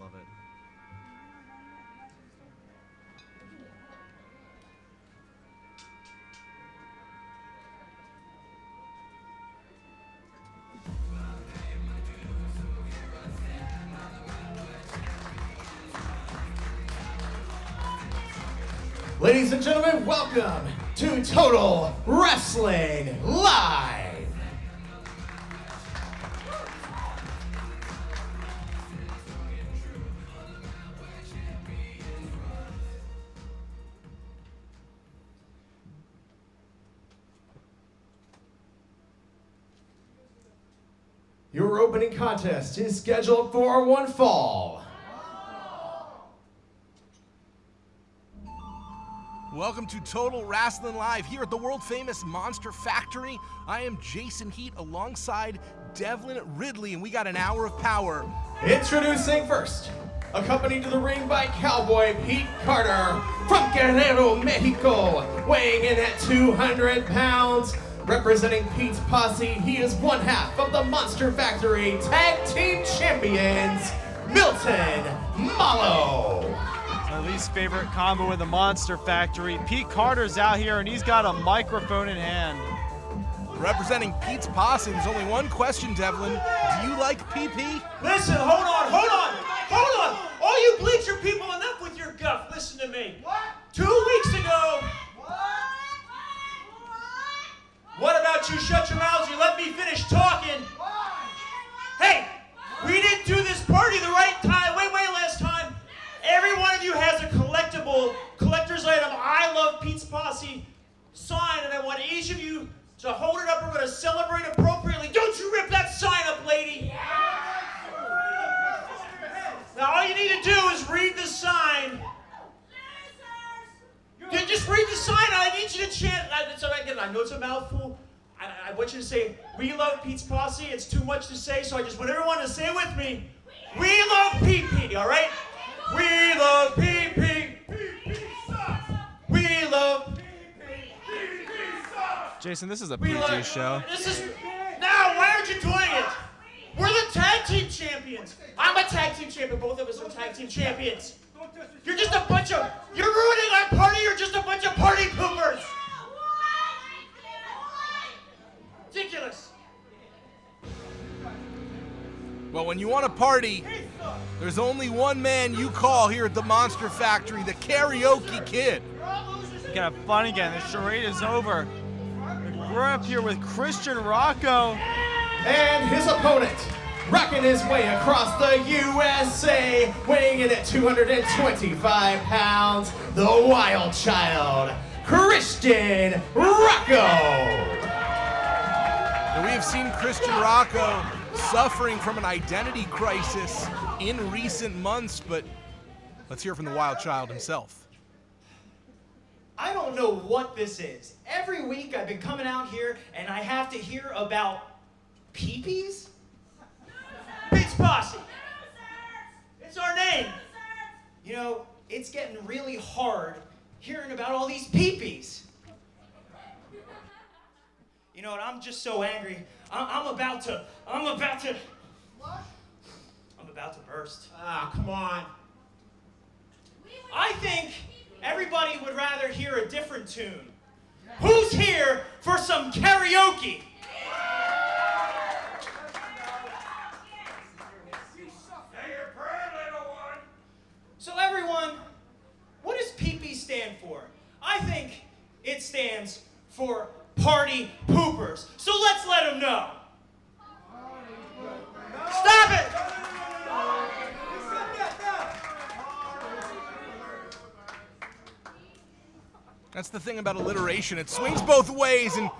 love it. Ladies and gentlemen, welcome to Total Wrestling Live. Your opening contest is scheduled for one fall. Welcome to Total Rasslin Live here at the world-famous Monster Factory. I am Jason Heat alongside Devlin Ridley, and we got an hour of power. Introducing first, accompanied to the ring by Cowboy Pete Carter from Guerrero, Mexico, weighing in at 200 pounds. Representing Pete's posse, he is one half of the Monster Factory Tag Team Champions, Milton Malo. My least favorite combo in the Monster Factory. Pete Carter's out here and he's got a microphone in hand. Representing Pete's posse, there's only one question, Devlin. Do you like PP? Listen, hold on. All you bleacher people, enough with your guff. Listen to me. What? 2 weeks ago. What about you shut your mouths and you let me finish talking? Why? Hey, we didn't do this party the right time. Wait, last time. Every one of you has a collector's item, I Love Pete's Posse sign, and I want each of you to hold it up. We're going to celebrate appropriately. Don't you rip that sign up, lady. Now, all you need to do is read the sign. Just read the sign. I need you to chant. I know it's a mouthful. I want you to say, "We love Pete's Posse." It's too much to say, so I just want everyone to say it with me. We love PP, all right? We love PP. We love PP. Jason, this is a PG show. Now, why aren't you doing it? We're the tag team champions. I'm a tag team champion. Both of us are tag team champions. You're just a bunch of, you're ruining our party. You're just a bunch of party poopers. Ridiculous. Well, when you want to party, there's only one man you call here at the Monster Factory, the Karaoke Kid. It's gonna have fun again. The charade is over. We're up here with Christian Rocco. And his opponent, rocking his way across the USA, weighing in at 225 pounds, the Wild Child, Christian Rocco. Now, we have seen Christian Rocco suffering from an identity crisis in recent months, but let's hear from the Wild Child himself. I don't know what this is. Every week I've been coming out here and I have to hear about peepees? Pete's Posse. It's our name. You know, it's getting really hard hearing about all these peepees. You know what, I'm just so angry. I'm about to burst. Ah, come on. I think everybody would rather hear a different tune. Who's here for some karaoke? So everyone, what does PP stand for? I think it stands for Party Poopers. So let's let them know. Stop it! That's the thing about alliteration. It swings both ways, and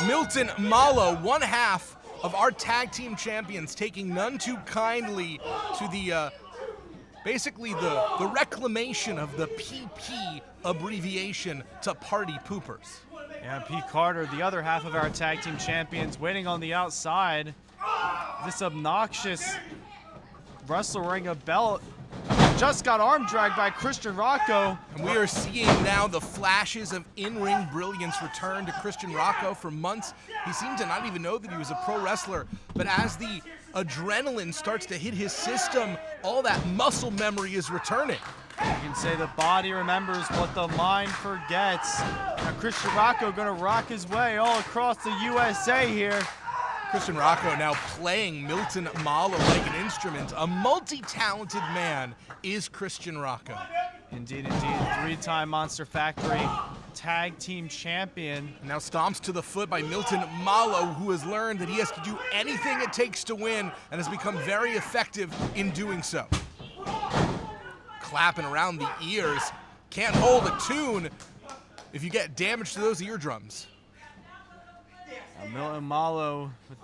Milton Malo, one half of our tag team champions, taking none too kindly to the basically the reclamation of the PP abbreviation to Party Poopers. Yeah, Pete Carter, the other half of our tag team champions, waiting on the outside. This obnoxious wrestler wearing a belt just got arm dragged by Christian Rocco. And we are seeing now the flashes of in-ring brilliance return to Christian Rocco. For months, he seemed to not even know that he was a pro wrestler. But as the adrenaline starts to hit his system, all that muscle memory is returning. You can say the body remembers what the mind forgets. Now Christian Rocco gonna rock his way all across the USA here. Christian Rocco now playing Milton Malo like an instrument. A multi-talented man is Christian Rocco. Indeed, indeed. 3-time Monster Factory Tag Team Champion. Now stomps to the foot by Milton Malo, who has learned that he has to do anything it takes to win and has become very effective in doing so. Clapping around the ears. Can't hold a tune if you get damage to those eardrums. Milton Malo with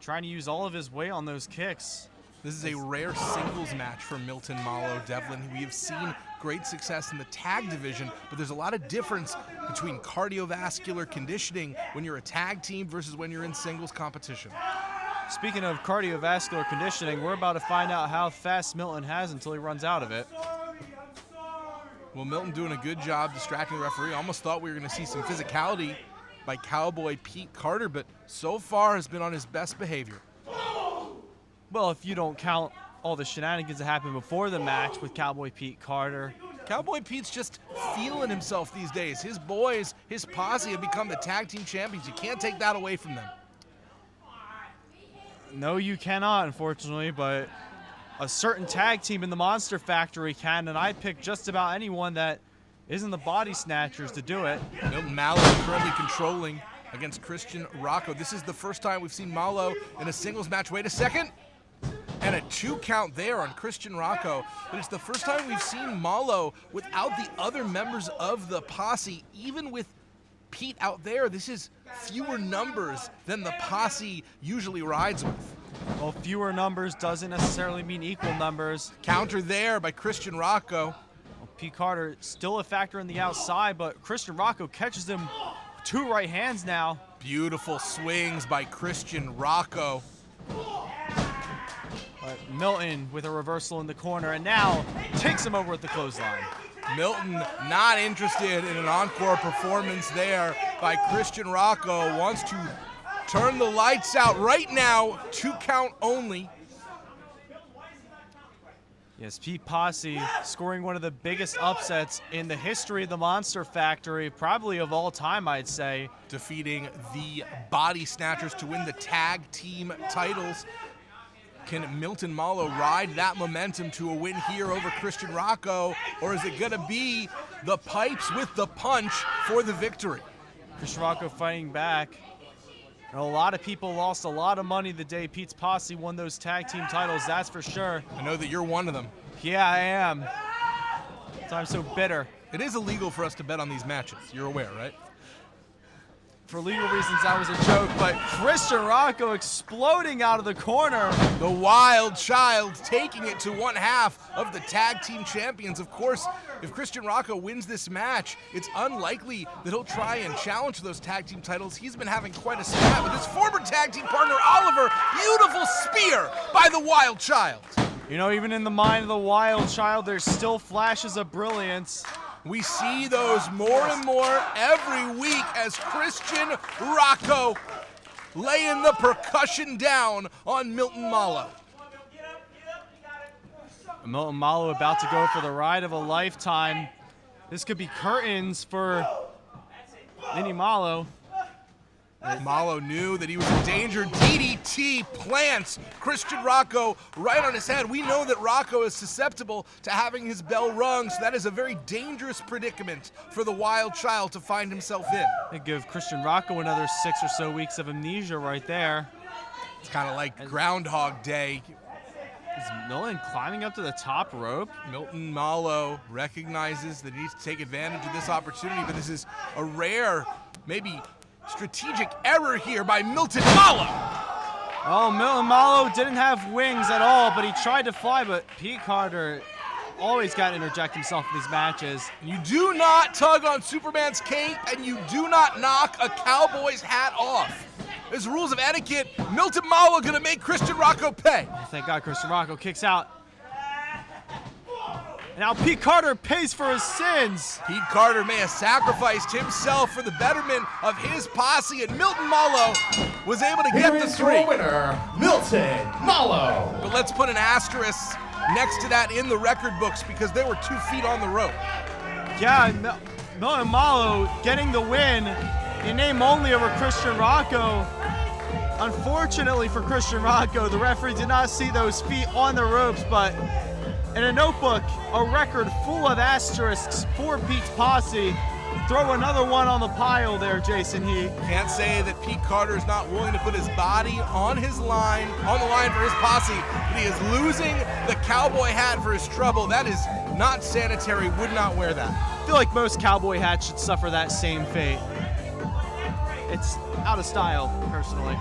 trying to use all of his weight on those kicks. This is a rare singles match for Milton Malo, Devlin. We have seen great success in the tag division, but there's a lot of difference between cardiovascular conditioning when you're a tag team versus when you're in singles competition. Speaking of cardiovascular conditioning, we're about to find out how fast Milton has until he runs out of it. Well, Milton doing a good job distracting the referee. Almost thought we were going to see some physicality by Cowboy Pete Carter, but so far has been on his best behavior. Well, if you don't count all the shenanigans that happened before the match with Cowboy Pete Carter. Cowboy Pete's just feeling himself these days. His boys, his posse have become the tag team champions. You can't take that away from them. No, you cannot, unfortunately, but a certain tag team in the Monster Factory can, and I'd pick just about anyone that isn't the Body Snatchers to do it. Milton Malo currently controlling against Christian Rocco. This is the first time we've seen Malo in a singles match. Wait a second. And a 2 count there on Christian Rocco. But it's the first time we've seen Malo without the other members of the posse. Even with Pete out there, this is fewer numbers than the posse usually rides with. Well, fewer numbers doesn't necessarily mean equal numbers. Counter there by Christian Rocco. Well, Pete Carter still a factor in the outside, but Christian Rocco catches him 2 right hands now. Beautiful swings by Christian Rocco. Milton with a reversal in the corner, and now takes him over at the clothesline. Milton not interested in an encore performance there by Christian Rocco. Wants to turn the lights out right now. 2 count only. Yes, Pete Posse scoring one of the biggest upsets in the history of the Monster Factory, probably of all time, I'd say. Defeating the Body Snatchers to win the tag team titles. Can Milton Malo ride that momentum to a win here over Christian Rocco, or is it going to be the pipes with the punch for the victory? Christian Rocco fighting back. And a lot of people lost a lot of money the day Pete's Posse won those tag team titles, that's for sure. I know that you're one of them. Yeah, I am. So I'm so bitter. It is illegal for us to bet on these matches. You're aware, right? For legal reasons, that was a joke, but Christian Rocco exploding out of the corner. The Wild Child taking it to 1/2 of the tag team champions. Of course, if Christian Rocco wins this match, it's unlikely that he'll try and challenge for those tag team titles. He's been having quite a spat with his former tag team partner, Oliver. Beautiful spear by the Wild Child. You know, even in the mind of the Wild Child, there's still flashes of brilliance. We see those more and more every week as Christian Rocco laying the percussion down on Milton Malo. Milton Malo about to go for the ride of a lifetime. This could be curtains for Minnie Malo. Malo knew that he was in danger. DDT plants Christian Rocco right on his head. We know that Rocco is susceptible to having his bell rung, so that is a very dangerous predicament for the Wild Child to find himself in. They give Christian Rocco another 6 or so weeks of amnesia right there. It's kind of like Groundhog Day. Is Milton climbing up to the top rope? Milton Malo recognizes that he needs to take advantage of this opportunity, but this is a rare, maybe strategic error here by Milton Malo. Oh, Milton Malo didn't have wings at all, but he tried to fly, but Pete Carter always got to interject himself in these matches. You do not tug on Superman's cape, and you do not knock a cowboy's hat off. There's rules of etiquette. Milton Malo gonna make Christian Rocco pay. Oh, thank God Christian Rocco kicks out. Now Pete Carter pays for his sins. Pete Carter may have sacrificed himself for the betterment of his posse, and Milton Malo was able to Here get the is 3. your winner, Milton Malo. But let's put an asterisk next to that in the record books because they were 2 feet on the rope. Yeah, Milton Malo getting the win in name only over Christian Rocco. Unfortunately for Christian Rocco, the referee did not see those feet on the ropes, but in a notebook, a record full of asterisks for Pete's posse. Throw another one on the pile there, Jason Heat. Can't say that Pete Carter is not willing to put his body on the line for his posse, but he is losing the cowboy hat for his trouble. That is not sanitary, would not wear that. I feel like most cowboy hats should suffer that same fate. It's out of style, personally.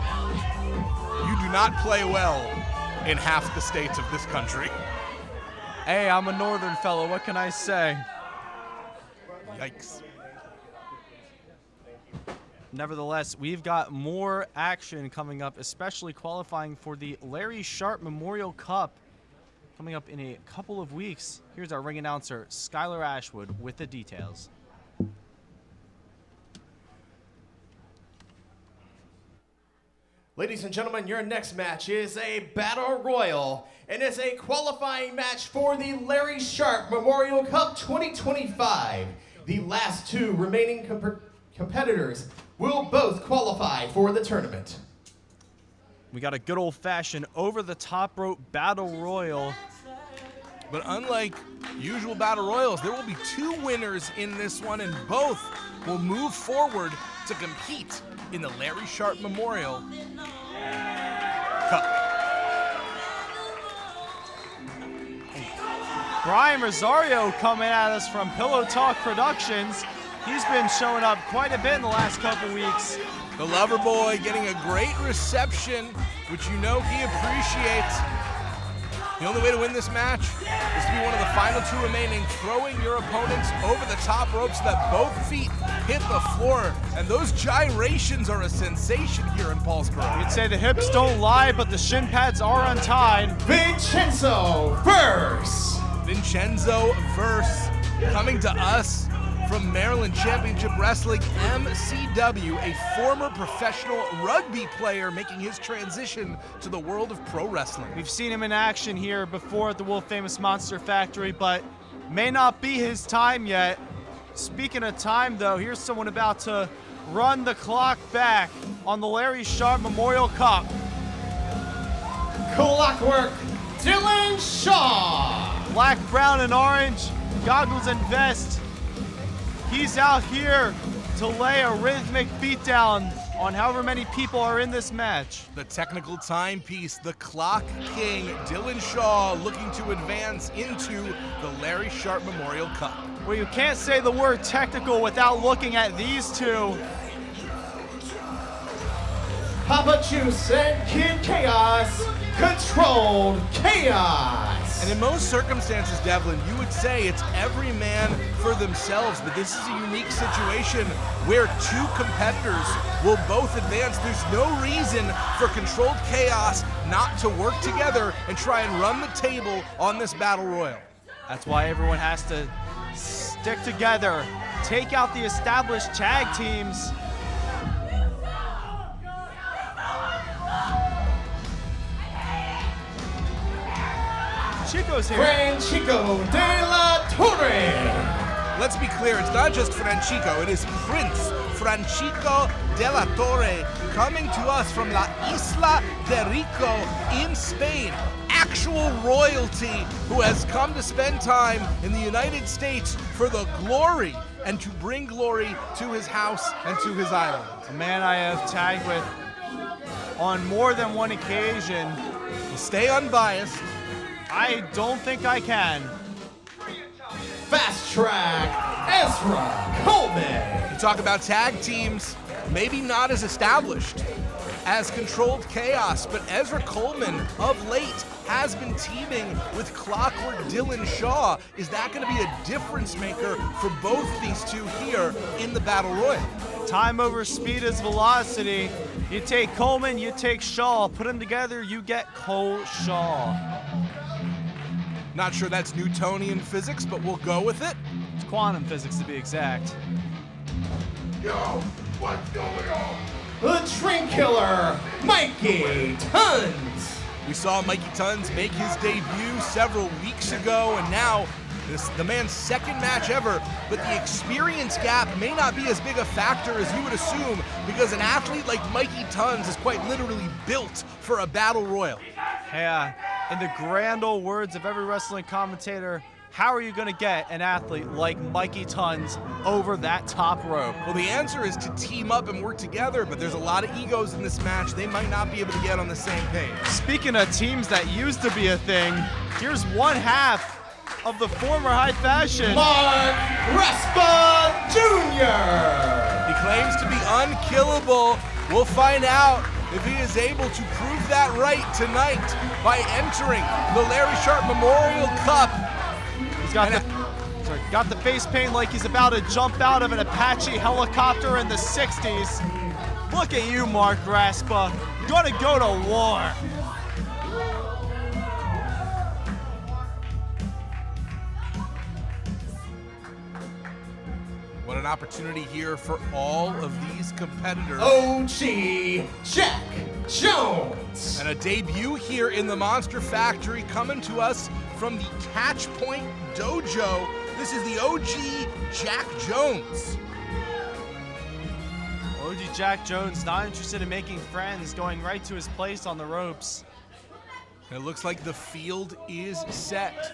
You do not play well in half the states of this country. Hey, I'm a northern fellow, what can I say? Yikes. Nevertheless, we've got more action coming up, especially qualifying for the Larry Sharp Memorial Cup coming up in a couple of weeks. Here's our ring announcer, Skylar Ashwood, with the details. Ladies and gentlemen, your next match is a Battle Royal, and it's a qualifying match for the Larry Sharp Memorial Cup 2025. The last 2 remaining competitors will both qualify for the tournament. We got a good old-fashioned over-the-top rope Battle Royal. But unlike usual Battle Royals, there will be 2 winners in this one, and both will move forward to compete in the Larry Sharp Memorial Cup. Brian Rosario coming at us from Pillow Talk Productions. He's been showing up quite a bit in the last couple weeks. The lover boy getting a great reception, which you know he appreciates. The only way to win this match is to be one of the final 2 remaining, throwing your opponents over the top rope so that both feet hit the floor. And those gyrations are a sensation here in Paulsboro. You'd say the hips don't lie, but the shin pads are untied. Vincenzo Verse. Vincenzo Verse coming to us from Maryland Championship Wrestling, MCW, a former professional rugby player making his transition to the world of pro wrestling. We've seen him in action here before at the world famous Monster Factory, but may not be his time yet. Speaking of time though, here's someone about to run the clock back on the Larry Sharp Memorial Cup. Clockwork Dylan Shaw. Black, brown, and orange, goggles and vest. He's out here to lay a rhythmic beatdown on however many people are in this match. The technical timepiece, the clock king, Dylan Shaw, looking to advance into the Larry Sharp Memorial Cup. Well, you can't say the word technical without looking at these 2. Papa Juice and Kid Chaos, Controlled Chaos. And in most circumstances, Devlin, you would say it's every man for themselves, but this is a unique situation where 2 competitors will both advance. There's no reason for Controlled Chaos not to work together and try and run the table on this Battle Royal. That's why everyone has to stick together, take out the established tag teams. Chico's here. Franchico de la Torre. Let's be clear, it's not just Franchico, it is Prince Franchico de la Torre coming to us from La Isla de Rico in Spain. Actual royalty who has come to spend time in the United States for the glory and to bring glory to his house and to his island. A man I have tagged with on more than one occasion. Stay unbiased. I don't think I can. Fast Track Ezra Coleman. You talk about tag teams, maybe not as established as Controlled Chaos, but Ezra Coleman of late has been teaming with Clockwork Dylan Shaw. Is that going to be a difference maker for both these 2 here in the Battle Royal? Time over speed is velocity. You take Coleman, you take Shaw. Put them together, you get Cole Shaw. Not sure that's Newtonian physics, but we'll go with it. It's quantum physics to be exact. Yo, what's going on? the Dream Killer, Mikey Tons. We saw Mikey Tons make his debut several weeks ago, and now this the man's second match ever, but the experience gap may not be as big a factor as you would assume, because an athlete like Mikey Tons is quite literally built for a battle royal. Yeah, in the grand old words of every wrestling commentator, how are you going to get an athlete like Mikey Tons over that top rope? Well, the answer is to team up and work together, but there's a lot of egos in this match. They might not be able to get on the same page. Speaking of teams that used to be a thing, here's one half of the former High Fashion. Mark Raspa Jr. He claims to be unkillable. We'll find out if he is able to prove that right tonight by entering the Larry Sharp Memorial Cup. He's got the face paint like he's about to jump out of an Apache helicopter in the 60s. Look at you, Mark Raspa. Gonna go to war. What an opportunity here for all of these competitors. OG Jack Jones. And a debut here in the Monster Factory coming to us from the Catch Point Dojo. This is the OG Jack Jones. OG Jack Jones, not interested in making friends, going right to his place on the ropes. And it looks like the field is set.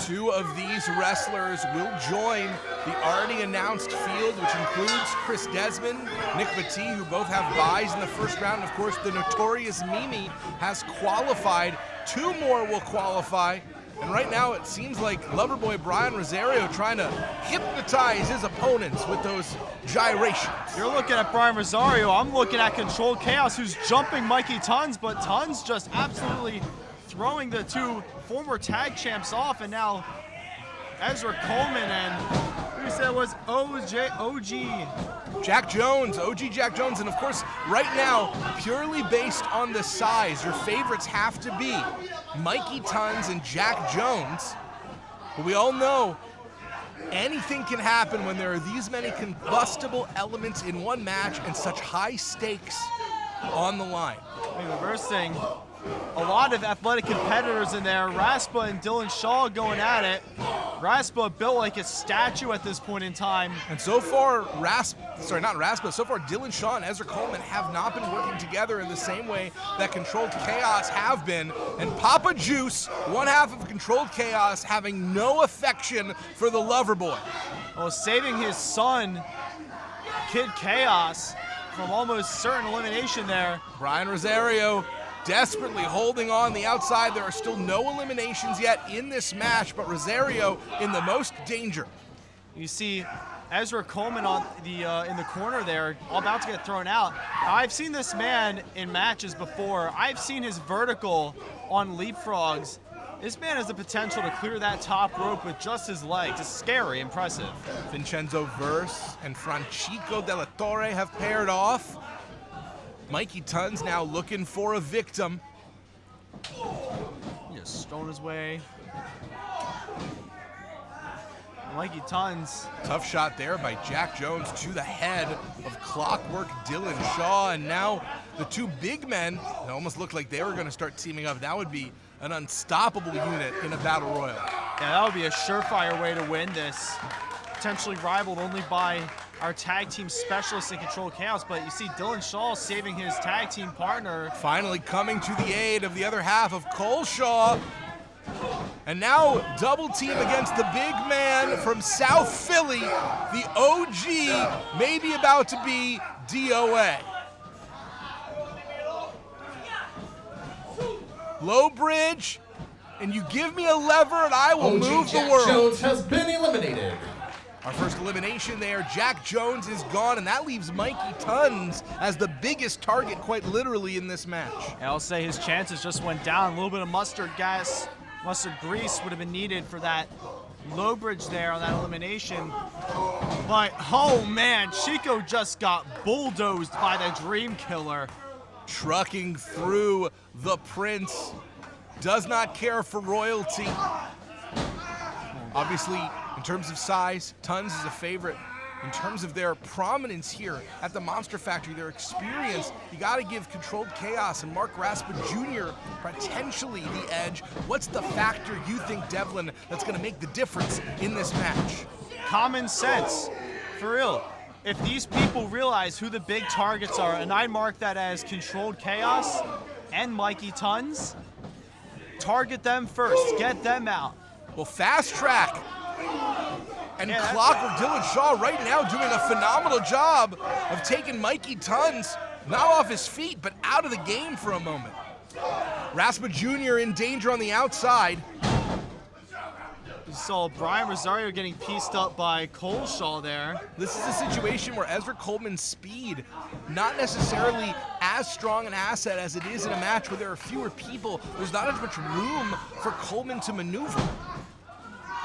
Two of these wrestlers will join the already announced field, which includes Chris Desmond, Nick Batty, who both have byes in the first round. Of course, the notorious Mimi has qualified. Two more will qualify. And right now it seems like Loverboy Brian Rosario trying to hypnotize his opponents with those gyrations. You're looking at Brian Rosario. I'm looking at Controlled Chaos, who's jumping Mikey Tons, but Tons just absolutely throwing the two former tag champs off, and now Ezra Coleman and who you said was OG Jack Jones, OG Jack Jones, and of course, right now, purely based on the size, your favorites have to be Mikey Tons and Jack Jones. But we all know anything can happen when there are these many combustible elements in one match and such high stakes on the line. Reversing a lot of athletic competitors in there. Raspa and Dylan Shaw going at it. Raspa built like a statue at this point in time. And so far, so far Dylan Shaw and Ezra Coleman have not been working together in the same way that Controlled Chaos have been. And Papa Juice, one half of Controlled Chaos, having no affection for the Loverboy. Well, saving his son, Kid Chaos, from almost certain elimination there. Brian Rosario desperately holding on the outside. There are still no eliminations yet in this match, but Rosario in the most danger. You see Ezra Coleman on the in the corner there, all about to get thrown out. Now, I've seen this man in matches before. I've seen his vertical on leapfrogs. This man has the potential to clear that top rope with just his legs. It's scary, impressive. Vincenzo Verse and Franchico Della Torre have paired off. Mikey Tons now looking for a victim. He just thrown his way. Mikey Tons. Tough shot there by Jack Jones to the head of Clockwork Dylan Shaw. And now the two big men, it almost looked like they were going to start teaming up. That would be an unstoppable unit in a battle royal. Yeah, that would be a surefire way to win this. Potentially rivaled only by our tag team specialist in Controlled Chaos, but you see Dylan Shaw saving his tag team partner. Finally coming to the aid of the other half of Cole Shaw. And now double team against the big man from South Philly. The OG maybe about to be DOA. Low bridge, and you give me a lever and I will move the Jack world. Jones has been eliminated. Our first elimination there, Jack Jones is gone, and that leaves Mikey Tons as the biggest target, quite literally, in this match. I'll say his chances just went down. A little bit of mustard gas, mustard grease would have been needed for that low bridge there on that elimination. But, oh man, Chico just got bulldozed by the Dream Killer. Trucking through the Prince, does not care for royalty. Obviously, in terms of size, Tons is a favorite in terms of their prominence here at the Monster Factory, their experience, you got to give Controlled Chaos and Mark Raspa Jr. potentially the edge. What's the factor you think, Devlin, that's going to make the difference in this match? Common sense, for real. If these people realize who the big targets are, and I mark that as Controlled Chaos and Mikey Tons, target them first, get them out. Well, Fast Track and Clockwork Dylan Shaw right now doing a phenomenal job of taking Mikey Tons not off his feet, but out of the game for a moment. Raspa Jr. in danger on the outside. You saw Brian Rosario getting pieced up by Coleshaw there. This is a situation where Ezra Coleman's speed, not necessarily as strong an asset as it is in a match where there are fewer people. There's not as much room for Coleman to maneuver.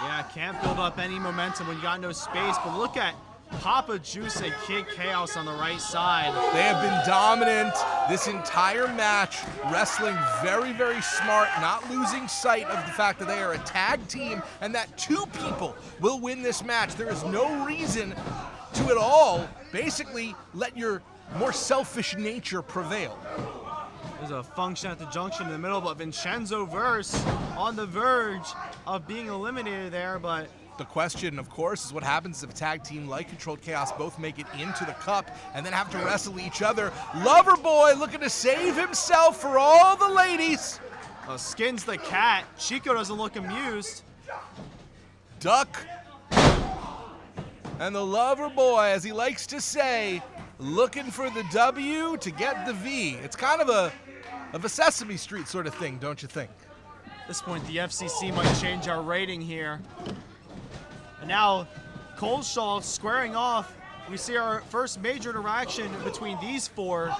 Yeah, can't build up any momentum when you got no space, but look at Papa Juice and Kid Chaos on the right side. They have been dominant this entire match, wrestling very, very smart, not losing sight of the fact that they are a tag team and that two people will win this match. There is no reason to at all basically let your more selfish nature prevail. There's a function at the junction in the middle, but Vincenzo Verse on the verge of being eliminated there, but the question, of course, is what happens if a tag team like Controlled Chaos both make it into the cup and then have to wrestle each other. Loverboy looking to save himself for all the ladies. Skins the cat. Chico doesn't look amused. Duck. And the Loverboy, as he likes to say, looking for the W to get the V. It's kind of a Sesame Street sort of thing, don't you think? At this point, the FCC might change our rating here. And now, Coleshaw squaring off. We see our first major interaction between these four.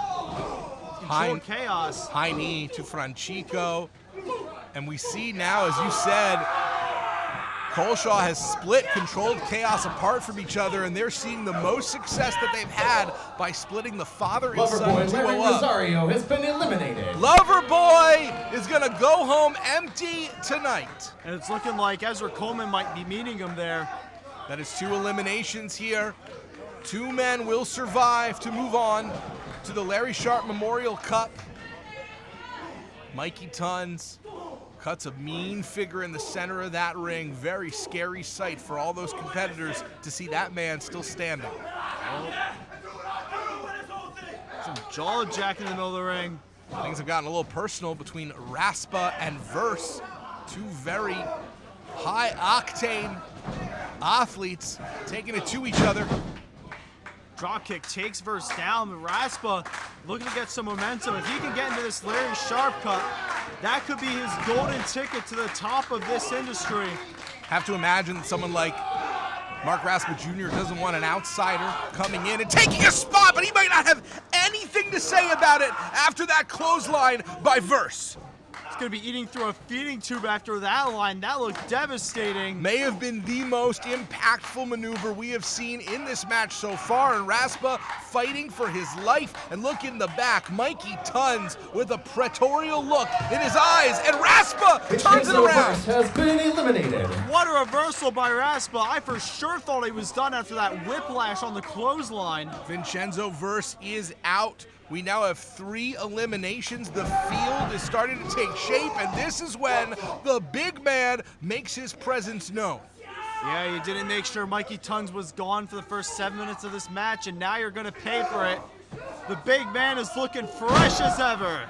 Controlled Chaos. High knee to Franchico. And we see now, as you said, Coleshaw has split Controlled Chaos apart from each other, and they're seeing the most success that they've had by splitting the father and son Loverboy duo Larry up. Rosario has been eliminated. Loverboy is going to go home empty tonight. And it's looking like Ezra Coleman might be meeting him there. That is 2 eliminations here. 2 men will survive to move on to the Larry Sharp Memorial Cup. Mikey Tons cuts a mean figure in the center of that ring. Very scary sight for all those competitors to see that man still standing. Some jaw jack in the middle of the ring. Things have gotten a little personal between Raspa and Verse. 2 very high octane athletes taking it to each other. Dropkick takes Verse down, but Raspa looking to get some momentum. If he can get into this Larry Sharp Cup, that could be his golden ticket to the top of this industry. Have to imagine that someone like Mark Raspa Jr. doesn't want an outsider coming in and taking a spot, but he might not have anything to say about it after that clothesline by Verse. He's going to be eating through a feeding tube after that line. That looked devastating. May have been the most impactful maneuver we have seen in this match so far, and Raspa fighting for his life. And look in the back, Mikey Tons with a praetorial look in his eyes, and Raspa turns it around. Verse has been eliminated. What a reversal by Raspa. I for sure thought he was done after that whiplash on the clothesline. Vincenzo Verse is out. We now have 3 eliminations. The field is starting to take shape, and this is when the big man makes his presence known. Yeah, you didn't make sure Mikey Tons was gone for the first 7 minutes of this match, and now you're going to pay for it. The big man is looking fresh as ever.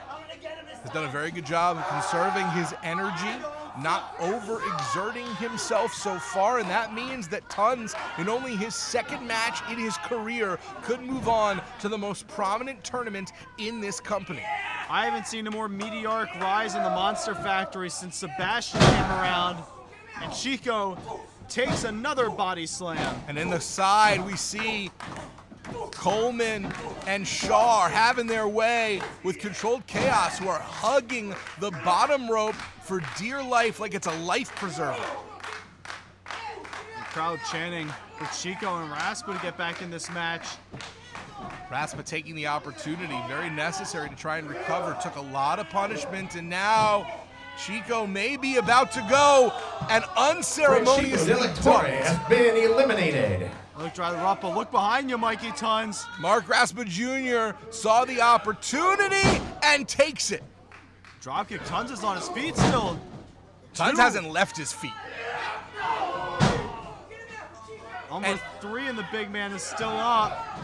Has done a very good job of conserving his energy, not overexerting himself so far, and that means that Tons, in only his 2nd match in his career, could move on to the most prominent tournament in this company. I haven't seen a more meteoric rise in the Monster Factory since Sebastian came around, and Chico takes another body slam. And in the side, we see Coleman and Shaw are having their way with Controlled Chaos, who are hugging the bottom rope for dear life like it's a life preserver. The crowd chanting for Chico and Raspa to get back in this match. Raspa taking the opportunity, very necessary to try and recover, took a lot of punishment, and now Chico may be about to go and Chico unceremoniously del Torre dumped. has been eliminated. Look, right up, but look behind you, Mikey Tons. Mark Raspa Jr. saw the opportunity and takes it. Dropkick, Tons is on his feet still. Tons hasn't left his feet. Almost 3 and the big man is still up.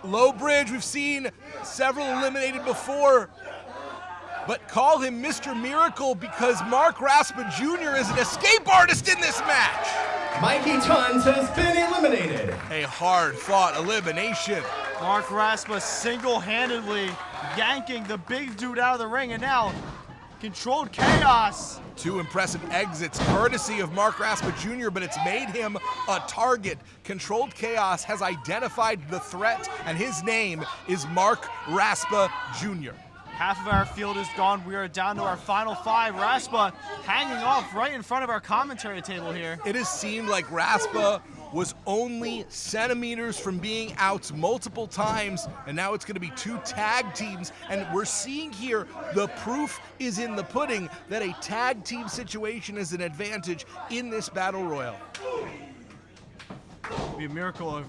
Low bridge, we've seen several eliminated before, but call him Mr. Miracle because Mark Raspa Jr. is an escape artist in this match. Mikey Tons has been eliminated. A hard-fought elimination. Mark Raspa single-handedly yanking the big dude out of the ring, and now Controlled Chaos. 2 impressive exits courtesy of Mark Raspa Jr., but it's made him a target. Controlled Chaos has identified the threat, and his name is Mark Raspa Jr. Half of our field is gone. We are down to our final 5. Raspa hanging off right in front of our commentary table here. It has seemed like Raspa was only centimeters from being out multiple times, and now it's going to be 2 tag teams, and we're seeing here the proof is in the pudding that a tag team situation is an advantage in this battle royal. It'd be a miracle if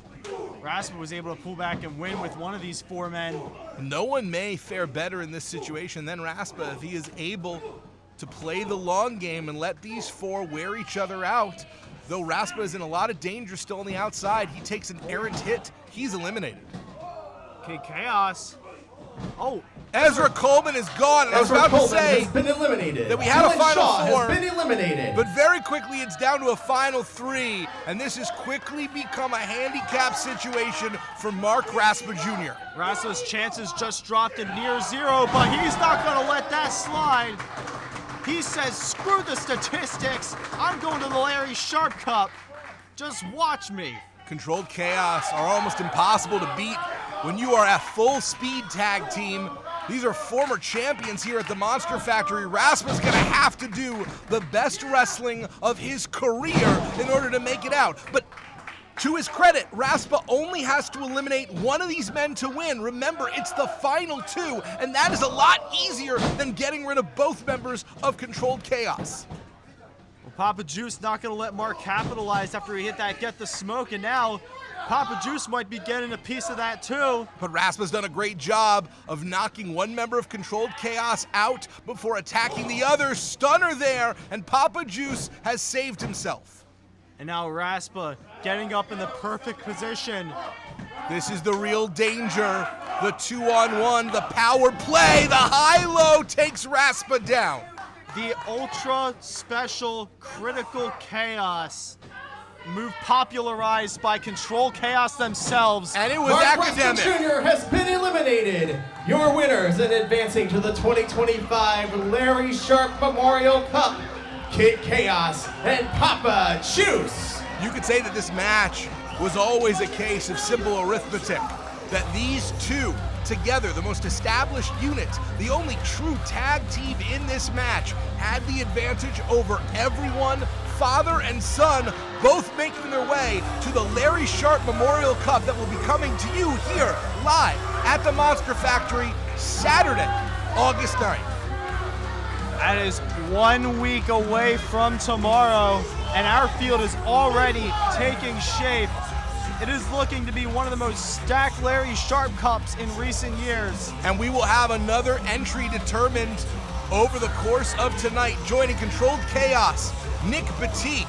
Raspa was able to pull back and win with one of these 4 men. No one may fare better in this situation than Raspa if he is able to play the long game and let these 4 wear each other out. Though Raspa is in a lot of danger still on the outside, he takes an errant hit, he's eliminated. Okay, Chaos. Oh, Ezra Coleman is gone, and I was Ezra about to Coleman say has been eliminated. that we had a Dylan final Shaw 4, has been eliminated. but very quickly it's down to a final 3, and this has quickly become a handicap situation for Mark Raspa Jr. Raspa's chances just dropped to near 0, but he's not going to let that slide. He says, screw the statistics. I'm going to the Larry Sharp Cup. Just watch me. Controlled Chaos are almost impossible to beat when you are a full speed tag team. These are former champions here at the Monster Factory. Raspa's gonna have to do the best wrestling of his career in order to make it out. But to his credit, Raspa only has to eliminate one of these men to win. Remember, it's the final 2, and that is a lot easier than getting rid of both members of Controlled Chaos. Well, Papa Juice not going to let Mark capitalize after he hit that Get the Smoke, and now Papa Juice might be getting a piece of that too. But Raspa's done a great job of knocking one member of Controlled Chaos out before attacking the other. Stunner there, and Papa Juice has saved himself. And now Raspa getting up in the perfect position. This is the real danger. The 2-on-1, the power play, the high-low takes Raspa down. The ultra special critical chaos move popularized by Control Chaos themselves. And it was Mark academic. Raspa Jr. has been eliminated. Your winners in advancing to the 2025 Larry Sharp Memorial Cup, Kid Chaos and Papa Juice. You could say that this match was always a case of simple arithmetic, that these 2 together, the most established unit, the only true tag team in this match, had the advantage over everyone. Father and son both making their way to the Larry Sharp Memorial Cup that will be coming to you here live at the Monster Factory Saturday, August 9th. That is 1 week away from tomorrow, and our field is already taking shape. It is looking to be one of the most stacked Larry Sharp Cups in recent years. And we will have another entry determined over the course of tonight, joining Controlled Chaos, Nick Batik,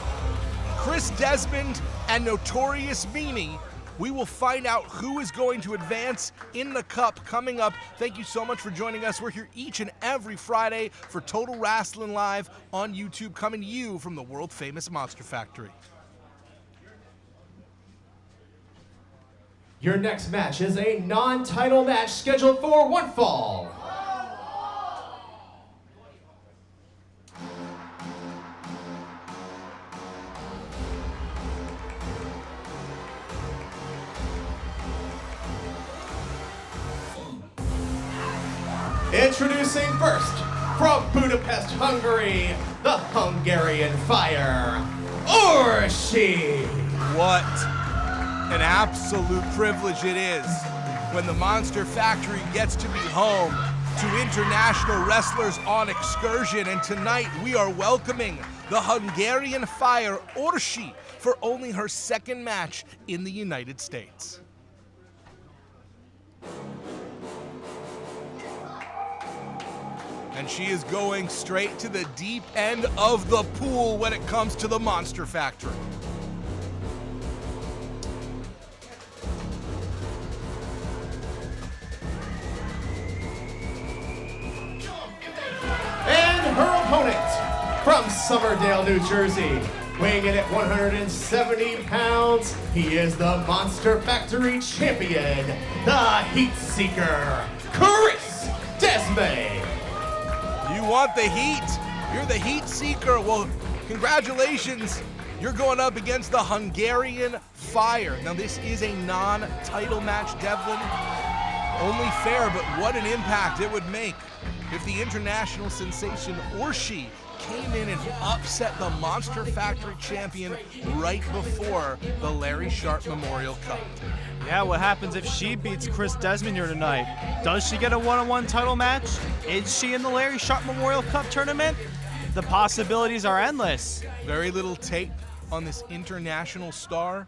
Chris Desmond, and Notorious Meanie. We will find out who is going to advance in the cup coming up. Thank you so much for joining us. We're here each and every Friday for Total Rasslin Live on YouTube, coming to you from the world-famous Monster Factory. Your next match is a non-title match scheduled for one fall. Introducing first, from Budapest, Hungary, the Hungarian Fire, Orsi. What an absolute privilege it is when the Monster Factory gets to be home to International Wrestlers on Excursion, and tonight we are welcoming the Hungarian Fire, Orsi, for only her second match in the United States. And she is going straight to the deep end of the pool when it comes to the Monster Factory. And her opponent from Summerdale, New Jersey, weighing in at 170 pounds, he is the Monster Factory champion, the Heat Seeker, Chris Desmond. You want the heat? You're the Heat Seeker. Well, congratulations. You're going up against the Hungarian Fire. Now, this is a non-title match, Devlin. Only fair, but what an impact it would make if the international sensation Orsi came in and upset the Monster Factory champion right before the Larry Sharp Memorial Cup. Yeah, what happens if she beats Chris Desmond here tonight? Does she get a one-on-one title match? Is she in the Larry Sharp Memorial Cup tournament? The possibilities are endless. Very little tape on this international star.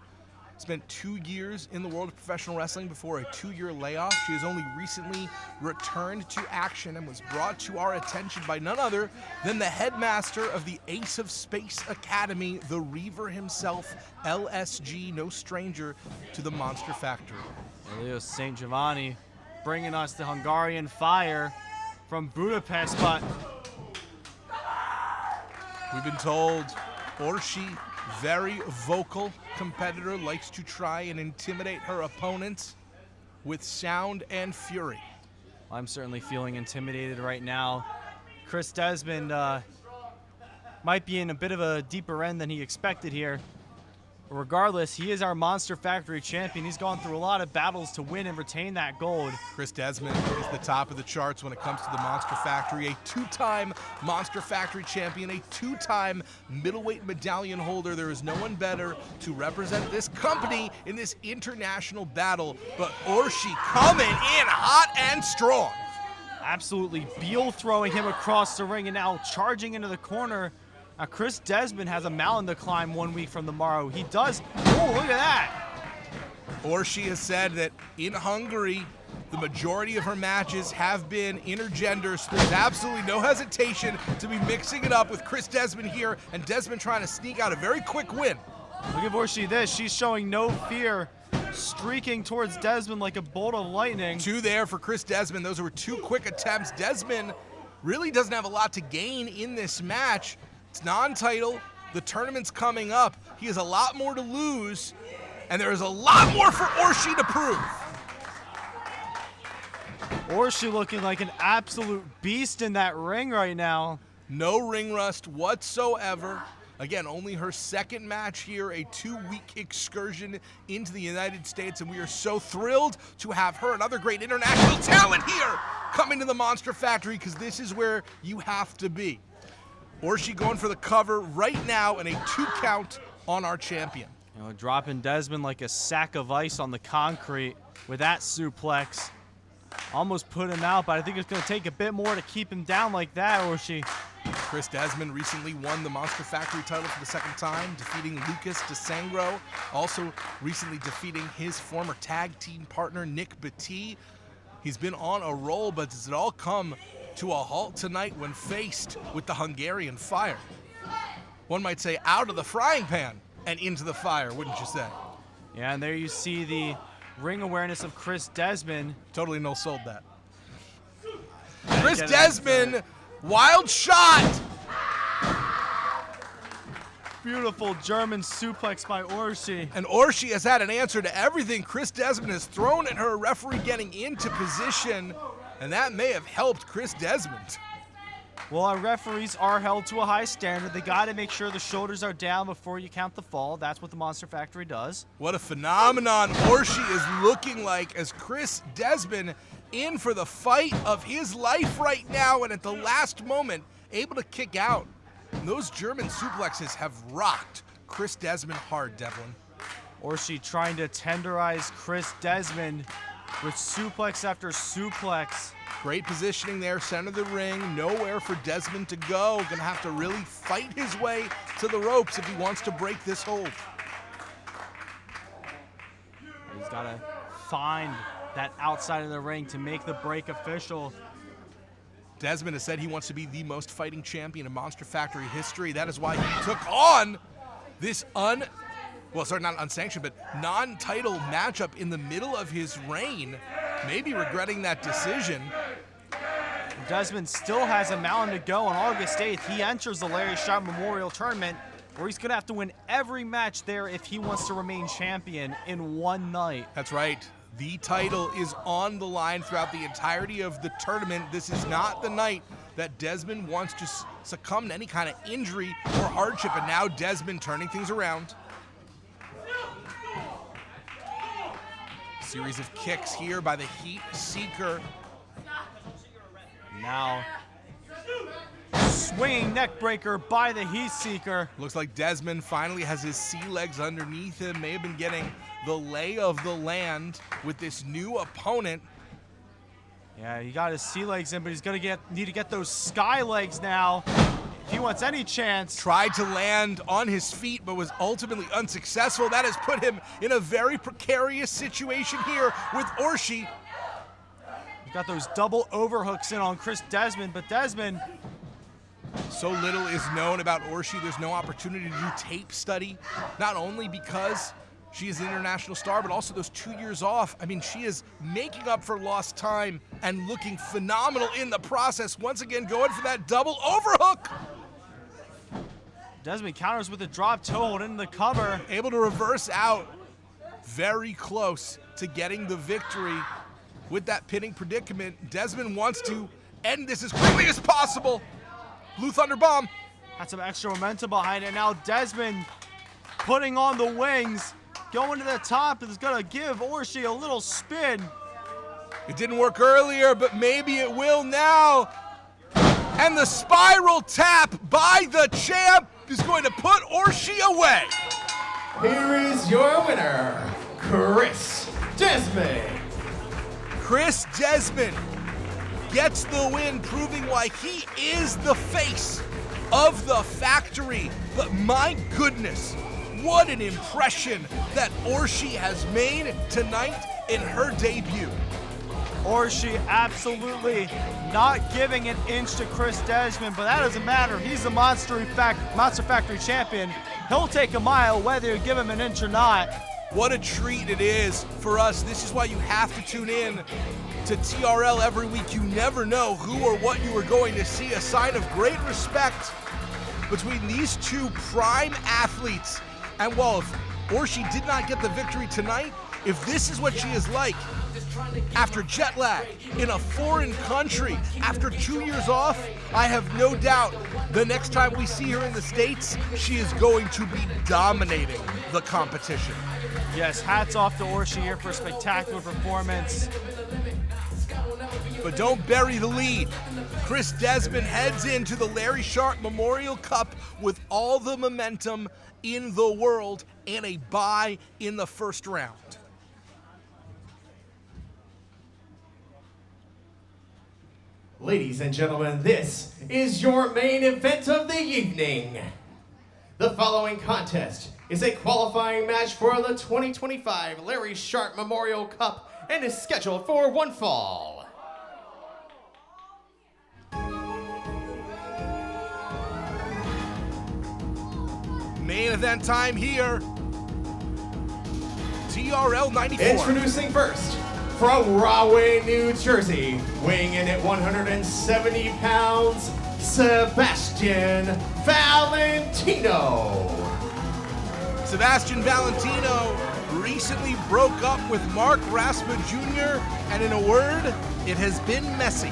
Spent 2 years in the world of professional wrestling before a 2-year layoff. She has only recently returned to action and was brought to our attention by none other than the headmaster of the Ace of Space Academy, the Reaver himself, LSG, no stranger to the Monster Factory. Leo St. Giovanni bringing us the Hungarian Fire from Budapest, but we've been told Orsi, very vocal competitor, likes to try and intimidate her opponents with sound and fury. I'm certainly feeling intimidated right now. Chris Desmond might be in a bit of a deeper end than he expected here. Regardless, he is our Monster Factory champion. He's gone through a lot of battles to win and retain that gold. Chris Desmond is the top of the charts when it comes to the Monster Factory, a 2-time Monster Factory champion, a 2-time middleweight medallion holder. There is no one better to represent this company in this international battle, but Orsi coming in hot and strong. Absolutely Beal throwing him across the ring and now charging into the corner. Now, Chris Desmond has a mountain to climb 1 week from tomorrow. He does. Oh, look at that. Orsi has said that in Hungary, the majority of her matches have been intergender, so there's absolutely no hesitation to be mixing it up with Chris Desmond here, and Desmond trying to sneak out a very quick win. Look at Orsi this. She's showing no fear, streaking towards Desmond like a bolt of lightning. 2 there for Chris Desmond. Those were 2 quick attempts. Desmond really doesn't have a lot to gain in this match. It's non-title, the tournament's coming up. He has a lot more to lose, and there is a lot more for Orsi to prove. Orsi looking like an absolute beast in that ring right now. No ring rust whatsoever. Again, only her second match here, a 2-week excursion into the United States, and we are so thrilled to have her, another great international talent here, coming to the Monster Factory, because this is where you have to be. Orsi going for the cover right now and a 2 count on our champion. You know, dropping Desmond like a sack of ice on the concrete with that suplex. Almost put him out, but I think it's going to take a bit more to keep him down like that, Orsi. Chris Desmond recently won the Monster Factory title for the 2nd time, defeating Lucas DeSangro. Also recently defeating his former tag team partner, Nick Bettee. He's been on a roll, but does it all come to a halt tonight when faced with the Hungarian Fire? One might say out of the frying pan and into the fire, wouldn't you say? Yeah, and there you see the ring awareness of Chris Desmond. Totally no-sold that. Chris Desmond, wild shot! Beautiful German suplex by Orsi. And Orsi has had an answer to everything Chris Desmond has thrown at her, referee getting into position, and that may have helped Chris Desmond. Well, our referees are held to a high standard. They got to make sure the shoulders are down before you count the fall. That's what the Monster Factory does. What a phenomenon Orsi is looking like as Chris Desmond in for the fight of his life right now, and at the last moment, able to kick out. And those German suplexes have rocked Chris Desmond hard, Devlin. Orsi trying to tenderize Chris Desmond with suplex after suplex. Great positioning there, center of the ring, nowhere for Desmond to go. Gonna have to really fight his way to the ropes if he wants to break this hold. He's got to find that outside of the ring to make the break official. Desmond has said he wants to be the most fighting champion in Monster Factory history. That is why he took on this not unsanctioned, but non-title matchup in the middle of his reign. Maybe regretting that decision. Desmond still has a mountain to go on August 8th. He enters the Larry Sharp Memorial Tournament, where he's going to have to win every match there if he wants to remain champion in one night. That's right. The title is on the line throughout the entirety of the tournament. This is not the night that Desmond wants to succumb to any kind of injury or hardship, and now Desmond turning things around. Series of kicks here by the Heat Seeker. Now, swinging neck breaker by the Heat Seeker. Looks like Desmond finally has his sea legs underneath him. May have been getting the lay of the land with this new opponent. Yeah, he got his sea legs in, but he's gonna need to get those sky legs now if he wants any chance. Tried to land on his feet, but was ultimately unsuccessful. That has put him in a very precarious situation here with Orshi. He got those double overhooks in on Chris Desmond, but Desmond. So little is known about Orshi. There's no opportunity to do tape study, not only because she is an international star, but also those 2 years off. I mean, she is making up for lost time and looking phenomenal in the process. Once again, going for that double overhook. Desmond counters with a drop toe hold into the cover. Able to reverse out. Very close to getting the victory with that pinning predicament. Desmond wants to end this as quickly as possible. Blue Thunder Bomb. Had some extra momentum behind it. Now Desmond putting on the wings. Going to the top is going to give Orshi a little spin. It didn't work earlier, but maybe it will now. And the spiral tap by the champ is going to put Orshi away. Here is your winner, Chris Desmond. Chris Desmond gets the win, proving why he is the face of the factory. But my goodness, what an impression that Orshi has made tonight in her debut. Orshi absolutely not giving an inch to Chris Desmond, but that doesn't matter. He's the Monster Factory champion. He'll take a mile whether you give him an inch or not. What a treat it is for us. This is why you have to tune in to TRL every week. You never know who or what you are going to see. A sign of great respect between these two prime athletes. And while if Orshi did not get the victory tonight, if this is what she is like after jet lag in a foreign country, after 2 years off, I have no doubt the next time we see her in the States, she is going to be dominating the competition. Yes, hats off to Orshi here for a spectacular performance. But don't bury the lead. Chris Desmond heads into the Larry Sharp Memorial Cup with all the momentum in the world and a bye in the first round. Ladies and gentlemen, this is your main event of the evening. The following contest is a qualifying match for the 2025 Larry Sharp Memorial Cup and is scheduled for one fall. Main event time here. TRL 94. Introducing first, from Rahway, New Jersey, weighing in at 170 pounds, Sebastian Valentino. Sebastian Valentino recently broke up with Mark Rasslin Jr., and in a word, it has been messy.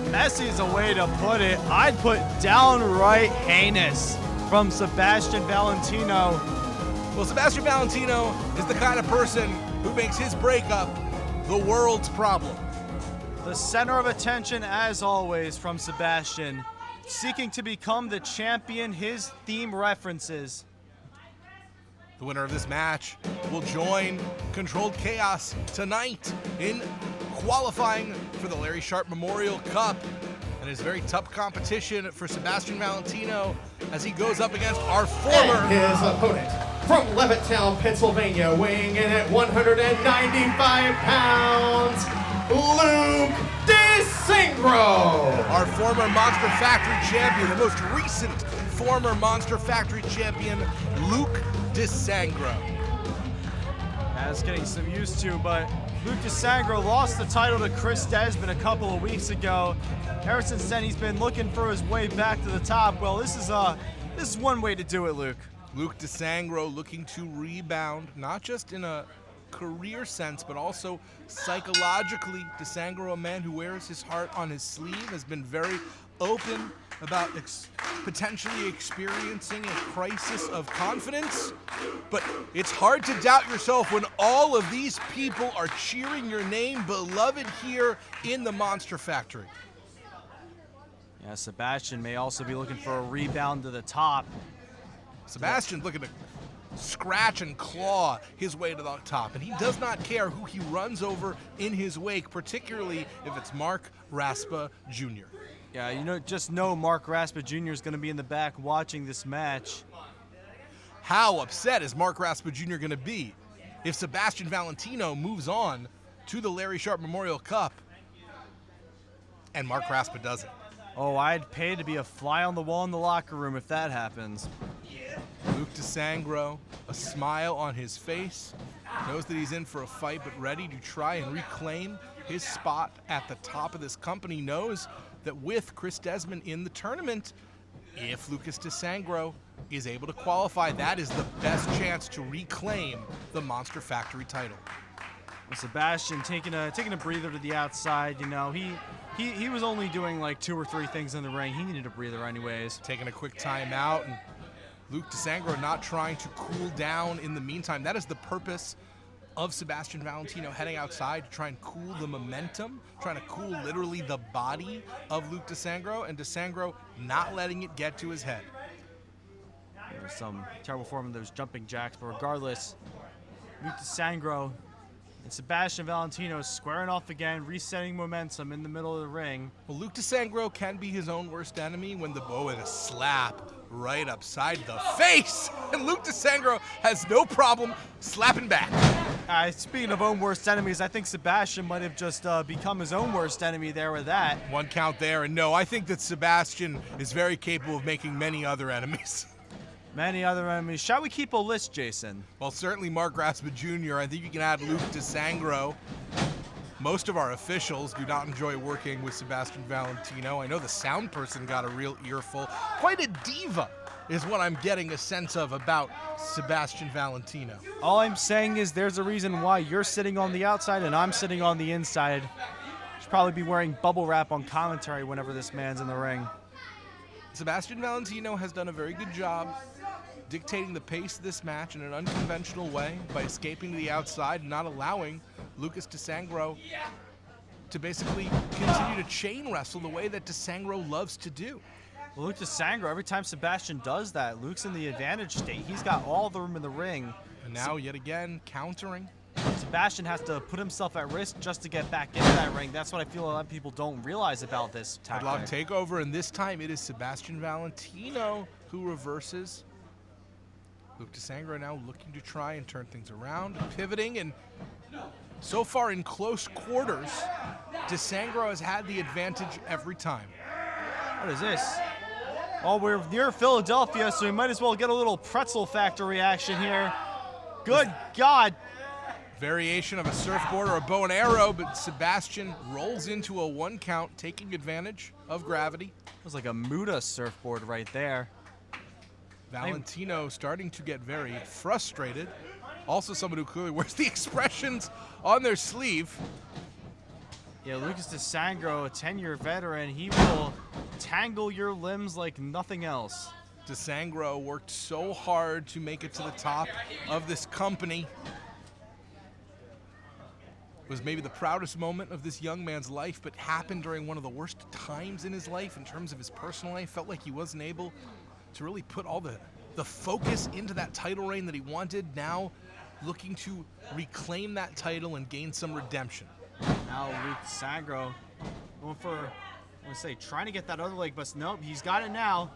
Messy is a way to put it. I'd put downright heinous from Sebastian Valentino. Well, Sebastian Valentino is the kind of person who makes his breakup the world's problem. The center of attention, as always, from Sebastian. Seeking to become the champion his theme references. The winner of this match will join Controlled Chaos tonight in qualifying for the Larry Sharp Memorial Cup. And it's very tough competition for Sebastian Valentino as he goes up against our former... And his opponent from Levittown, Pennsylvania, weighing in at 195 pounds, Luke DeSangro. Our former Monster Factory champion, the most recent former Monster Factory champion, Luke DeSangro. That's getting some used to, but Luke DeSangro lost the title to Chris Desmond a couple of weeks ago. Ever since then, he's been looking for his way back to the top. Well, this is one way to do it, Luke. Luke DeSangro looking to rebound, not just in a career sense, but also psychologically. DeSangro, a man who wears his heart on his sleeve, has been very open about potentially experiencing a crisis of confidence. But it's hard to doubt yourself when all of these people are cheering your name, beloved here in the Monster Factory. Yeah, Sebastian may also be looking for a rebound to the top. Sebastian's looking to scratch and claw his way to the top, and he does not care who he runs over in his wake, particularly if it's Mark Raspa Jr. Yeah, just know Mark Raspa Jr. is going to be in the back watching this match. How upset is Mark Raspa Jr. going to be if Sebastian Valentino moves on to the Larry Sharp Memorial Cup and Mark Raspa doesn't? Oh, I'd pay to be a fly on the wall in the locker room if that happens. Luke DeSangro, a smile on his face, knows that he's in for a fight, but ready to try and reclaim his spot at the top of this company. Knows that with Chris Desmond in the tournament, if Lucas DeSangro is able to qualify, that is the best chance to reclaim the Monster Factory title. Well, Sebastian taking a breather to the outside. He was only doing like 2 or 3 things in the ring. He needed a breather anyways. Taking a quick timeout, and Luke DeSangro not trying to cool down in the meantime. That is the purpose of Sebastian Valentino heading outside to try and cool the momentum, trying to cool literally the body of Luke DeSangro, and DeSangro not letting it get to his head. There was some terrible form of those jumping jacks, but regardless, Luke DeSangro and Sebastian Valentino squaring off again, resetting momentum in the middle of the ring. Well, Luke DeSangro can be his own worst enemy when the bow with a slap right upside the face. And Luke DeSangro has no problem slapping back. Speaking of own worst enemies, I think Sebastian might have just become his own worst enemy there with that. One count there, and no, I think that Sebastian is very capable of making many other enemies. Many other enemies. Shall we keep a list, Jason? Well, certainly Mark Raspa Jr. I think you can add Luke DeSangro. Most of our officials do not enjoy working with Sebastian Valentino. I know the sound person got a real earful. Quite a diva is what I'm getting a sense of about Sebastian Valentino. All I'm saying is there's a reason why you're sitting on the outside and I'm sitting on the inside. Should probably be wearing bubble wrap on commentary whenever this man's in the ring. Sebastian Valentino has done a very good job dictating the pace of this match in an unconventional way by escaping to the outside and not allowing Lucas DeSangro to basically continue to chain wrestle the way that DeSangro loves to do. Well, Luke DeSangro, every time Sebastian does that, Luke's in the advantage state. He's got all the room in the ring. And now, yet again, countering. Sebastian has to put himself at risk just to get back into that ring. That's what I feel a lot of people don't realize about this tactic. Headlock takeover, and this time it is Sebastian Valentino who reverses. Luke DeSangro now looking to try and turn things around, pivoting, and so far in close quarters, DeSangro has had the advantage every time. What is this? Oh, we're near Philadelphia, so we might as well get a little pretzel factory action here. Good God. Variation of a surfboard or a bow and arrow, but Sebastian rolls into a 1 count, taking advantage of gravity. It was like a Muda surfboard right there. Valentino starting to get very frustrated. Also someone who clearly wears the expressions on their sleeve. Yeah, Lucas DeSangro, a 10-year veteran, he will tangle your limbs like nothing else. DeSangro worked so hard to make it to the top of this company. It was maybe the proudest moment of this young man's life, but happened during one of the worst times in his life in terms of his personal life. Felt like he wasn't able to really put all the focus into that title reign that he wanted. Now looking to reclaim that title and gain some redemption. Now Luke Sangro going for, trying to get that other leg, but nope, he's got it now.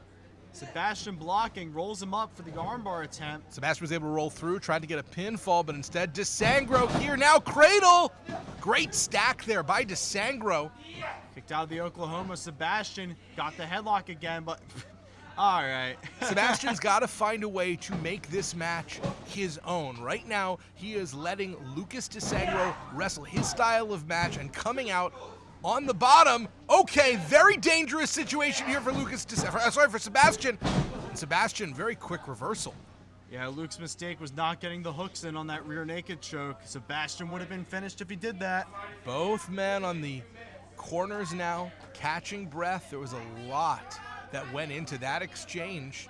Sebastian blocking, rolls him up for the armbar attempt. Sebastian was able to roll through, tried to get a pinfall, but instead DeSangro here now, cradle! Great stack there by DeSangro. Kicked out of the Oklahoma, Sebastian got the headlock again, but all right. Sebastian's got to find a way to make this match his own. Right now, he is letting Lucas DeSangro wrestle his style of match and coming out on the bottom. Okay, very dangerous situation here for for Sebastian. And Sebastian, very quick reversal. Yeah, Luke's mistake was not getting the hooks in on that rear naked choke. Sebastian would have been finished if he did that. Both men on the corners now, catching breath. There was a lot that went into that exchange.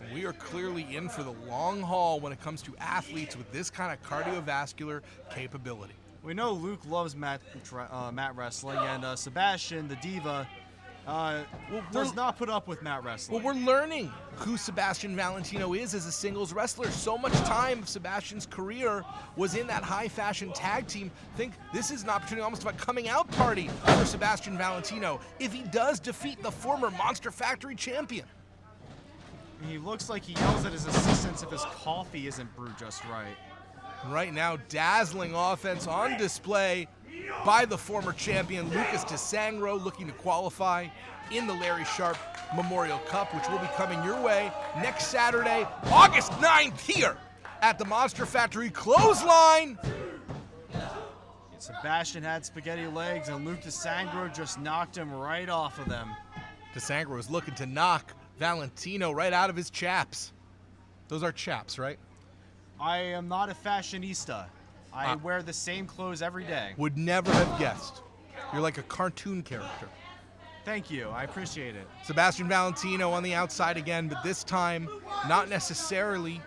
And we are clearly in for the long haul when it comes to athletes with this kind of cardiovascular capability. We know Luke loves mat wrestling, and Sebastian, the diva, does not put up with mat wrestling. Well, we're learning who Sebastian Valentino is as a singles wrestler. So much time of Sebastian's career was in that high fashion tag team. I think this is an opportunity, almost of a coming out party for Sebastian Valentino if he does defeat the former Monster Factory champion. He looks like he yells at his assistants if his coffee isn't brewed just right. Right now, dazzling offense on display by the former champion Lucas DeSangro, looking to qualify in the Larry Sharp Memorial Cup, which will be coming your way next Saturday, August 9th, here at the Monster Factory Clothesline. Sebastian had spaghetti legs, and Luke DeSangro just knocked him right off of them. DeSangro is looking to knock Valentino right out of his chaps. Those are chaps, right? I am not a fashionista. I wear the same clothes every day. Would never have guessed. You're like a cartoon character. Thank you. I appreciate it. Sebastian Valentino on the outside again, but this time not necessarily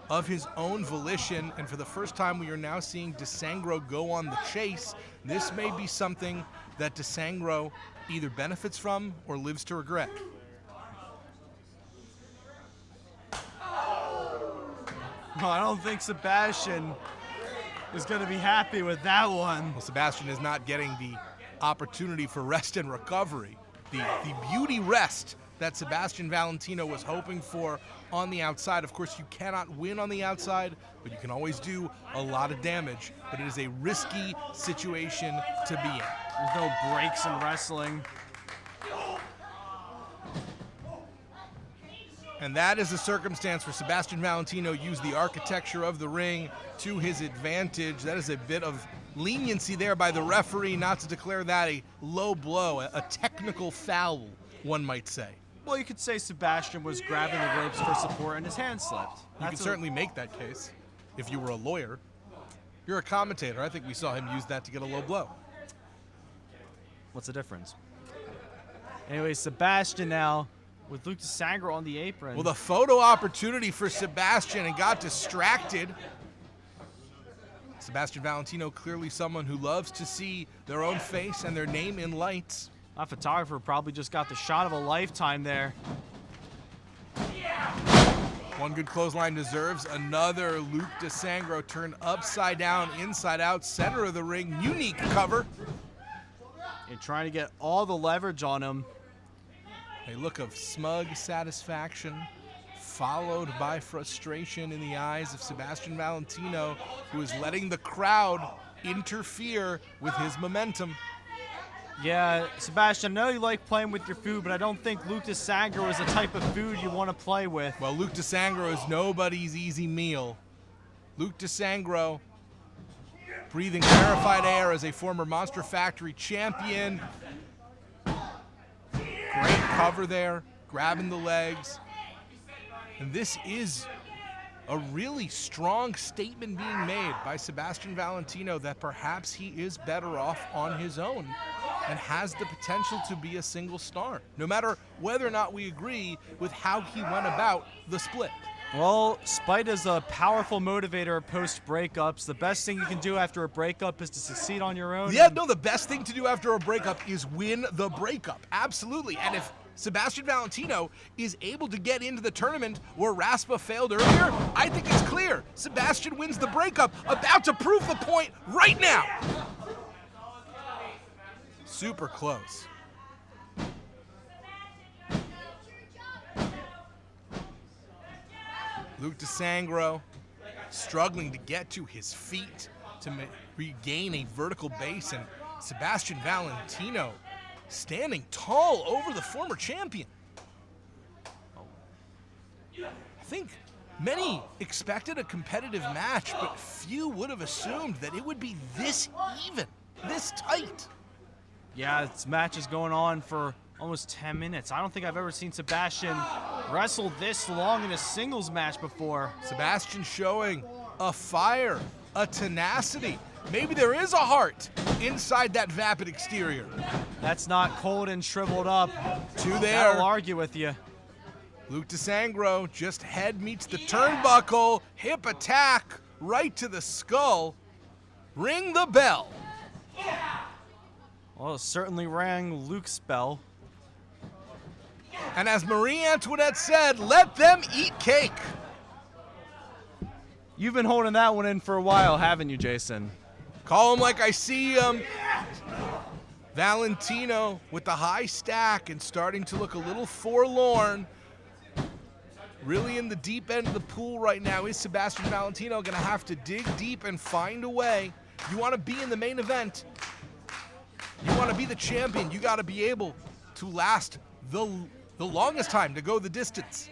of his own volition. And for the first time, we are now seeing DeSangro go on the chase. This may be something that DeSangro either benefits from or lives to regret. Well, I don't think Sebastian is going to be happy with that one. Well, Sebastian is not getting the opportunity for rest and recovery. The beauty rest that Sebastian Valentino was hoping for on the outside. Of course, you cannot win on the outside, but you can always do a lot of damage. But it is a risky situation to be in. There's no breaks in wrestling. And that is the circumstance where Sebastian Valentino used the architecture of the ring to his advantage. That is a bit of leniency there by the referee not to declare that a low blow, a technical foul, one might say. Well, you could say Sebastian was grabbing the ropes for support and his hand slipped. You can certainly make that case if you were a lawyer. You're a commentator. I think we saw him use that to get a low blow. What's the difference? Anyway, Sebastian now with Luke DeSangro on the apron. Well, the photo opportunity for Sebastian and got distracted. Sebastian Valentino, clearly someone who loves to see their own face and their name in lights. That photographer probably just got the shot of a lifetime there. One good clothesline deserves another. Luke DeSangro turned upside down, inside out, center of the ring. Unique cover. And trying to get all the leverage on him. A look of smug satisfaction, followed by frustration in the eyes of Sebastian Valentino, who is letting the crowd interfere with his momentum. Yeah, Sebastian, I know you like playing with your food, but I don't think Luke DeSangro is the type of food you want to play with. Well, Luke DeSangro is nobody's easy meal. Luke DeSangro, breathing rarefied air as a former Monster Factory champion. Great cover there, grabbing the legs. And this is a really strong statement being made by Sebastian Valentino that perhaps he is better off on his own and has the potential to be a single star, no matter whether or not we agree with how he went about the split. Well, spite is a powerful motivator post-breakups. The best thing you can do after a breakup is to succeed on your own. Yeah, no, the best thing to do after a breakup is win the breakup. Absolutely. And if Sebastian Valentino is able to get into the tournament where Raspa failed earlier, I think it's clear. Sebastian wins the breakup, about to prove the point right now. Super close. Luke DeSangro struggling to get to his feet to regain a vertical base, and Sebastian Valentino standing tall over the former champion. I think many expected a competitive match, but few would have assumed that it would be this even, this tight. Yeah, this match is going on for almost 10 minutes. I don't think I've ever seen Sebastian wrestle this long in a singles match before. Sebastian showing a fire, a tenacity. Maybe there is a heart inside that vapid exterior. That's not cold and shriveled up. Two I'll there. argue with you. Luke DeSangro, just head meets the turnbuckle, hip attack right to the skull. Ring the bell. Well, it certainly rang Luke's bell. And as Marie Antoinette said, let them eat cake. You've been holding that one in for a while, haven't you, Jason? Call him like I see him. Valentino with the high stack and starting to look a little forlorn. Really in the deep end of the pool right now. Is Sebastian Valentino going to have to dig deep and find a way? You want to be in the main event. You want to be the champion. You got to be able to last the longest time, to go the distance.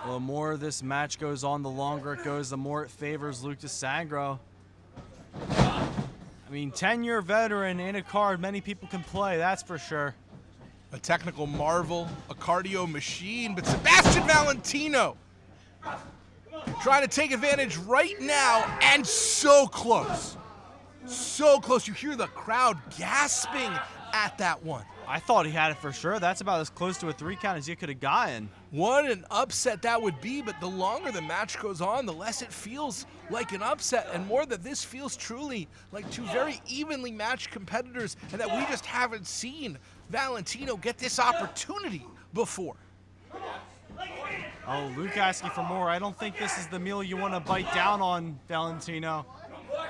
Well, the more this match goes on, the longer it goes, the more it favors Luke DeSangro. I mean, 10-year veteran in a card many people can play, that's for sure. A technical marvel, a cardio machine, but Sebastian Valentino trying to take advantage right now, and so close. So close. You hear the crowd gasping at that one. I thought he had it for sure. That's about as close to a 3 count as you could have gotten. What an upset that would be, but the longer the match goes on, the less it feels like an upset, and more that this feels truly like two very evenly matched competitors, and that we just haven't seen Valentino get this opportunity before. Oh, Luke asking for more. I don't think this is the meal you want to bite down on, Valentino.